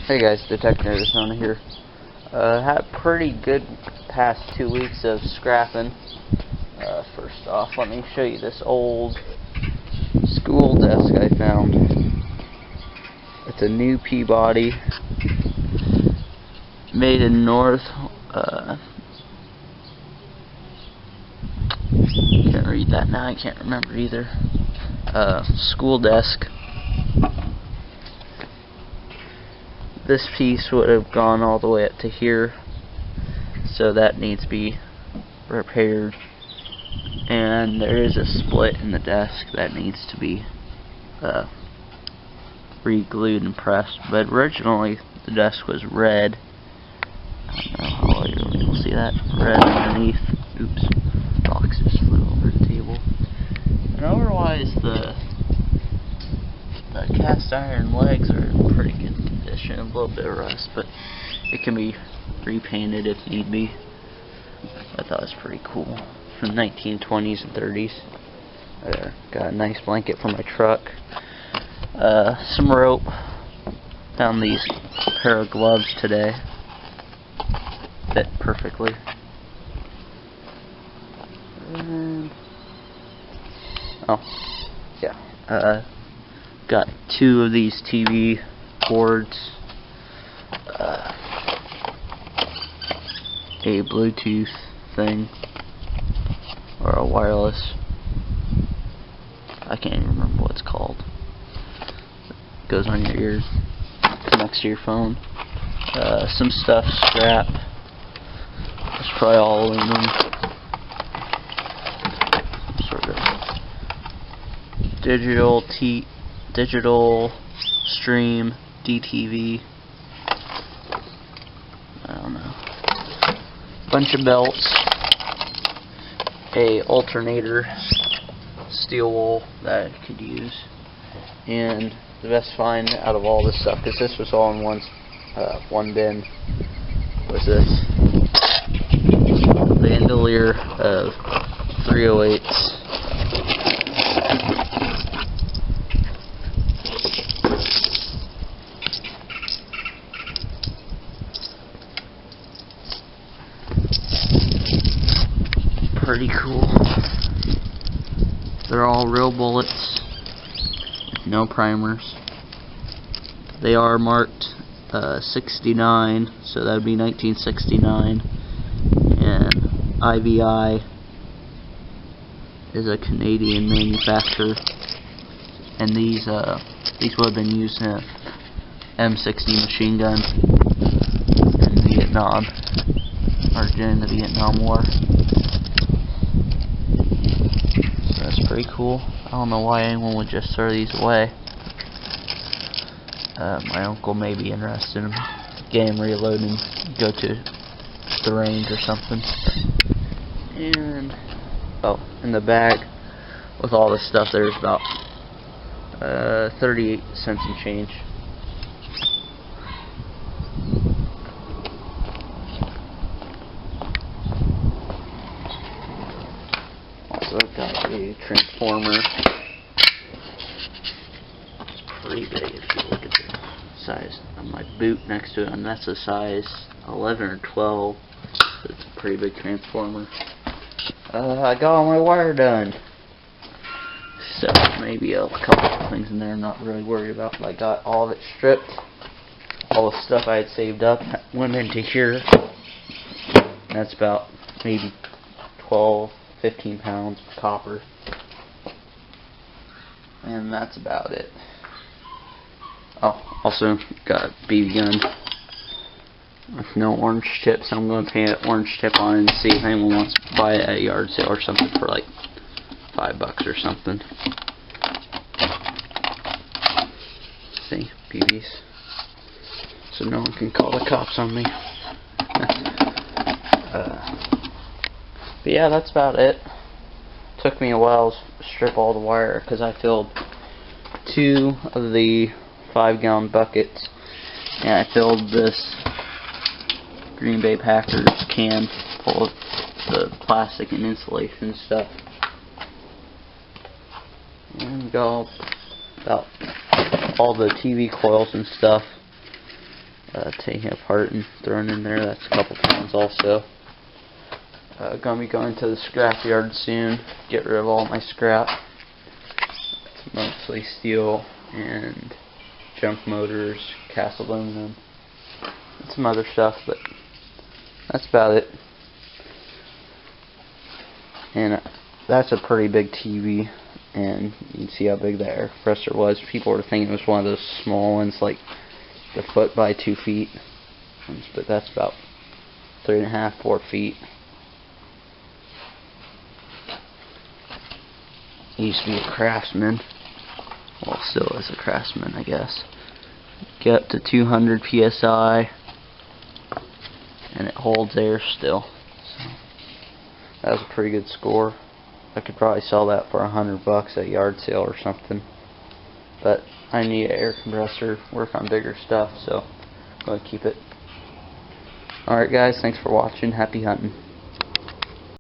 Hey guys, Detective Arizona here. Had a pretty good past 2 weeks of scrapping. First off, let me show you this old school desk I found. It's a new Peabody, made in North. Can't read that now. I can't remember either. School desk. This piece would have gone all the way up to here, so that needs to be repaired. And there is a split in the desk that needs to be re-glued and pressed. But originally the desk was red. I don't know how well you'll be able to see that. Red underneath. Oops, box just flew over the table. And otherwise the cast iron legs are in pretty good condition. A little bit of rust, but it can be repainted if need be. I thought it was pretty cool. From the 1920s and 30s. Got a nice blanket for my truck. Some rope. Found these pair of gloves today. Fit perfectly. And got 2 of these TV boards. A Bluetooth thing. Or a wireless. I can't even remember what it's called. It goes on your ears. Connects to your phone. Some stuff scrap. It's probably all aluminum. Some sort of digital stream DTV. I don't know. Bunch of belts. A alternator, steel wool that I could use, and the best find out of all this stuff, because this was all in one bin, was this bandolier of 308s. Pretty cool. They're all real bullets with no primers. They are marked 69, so that would be 1969. And IVI is a Canadian manufacturer, and these would have been used in a M60 machine gun in Vietnam, or during the Vietnam War. That's pretty cool. I don't know why anyone would just throw these away. My uncle may be interested in getting reloaded and go to the range or something. And in the bag with all this stuff, there's about 38 cents and change. Also got a transformer. It's pretty big if you look at the size of my boot next to it, and that's a size 11 or 12. So it's a pretty big transformer. I got all my wire done. So maybe a couple of things in there I'm not really worried about, but I got all of it stripped. All the stuff I had saved up went into here. That's about maybe 12-15 pounds of copper. And that's about it. Oh, also got a BB gun with no orange tips. I'm going to paint an orange tip on it and see if anyone wants to buy it at a yard sale or something for like $5 or something. See, BBs. So no one can call the cops on me. But yeah, that's about it. Took me a while to strip all the wire because I filled 2 of the 5-gallon buckets, and I filled this Green Bay Packers can full of the plastic and insulation stuff. And got about all the TV coils and stuff taking it apart and throwing in there. That's a couple pounds also. Gonna be going to the scrap yard soon. Get rid of all my scrap. It's mostly steel and junk motors, cast aluminum, and some other stuff, but that's about it. And that's a pretty big TV, and you can see how big that air compressor was. People were thinking it was one of those small ones, like the foot by 2 feet, but that's about 3.5, 4 feet. He used to be a Craftsman. Well, still is a Craftsman, I guess. Get up to 200 psi, and it holds air still. So that was a pretty good score. I could probably sell that for $100 at yard sale or something. But I need an air compressor, work on bigger stuff, so I'm going to keep it. Alright guys, thanks for watching. Happy hunting.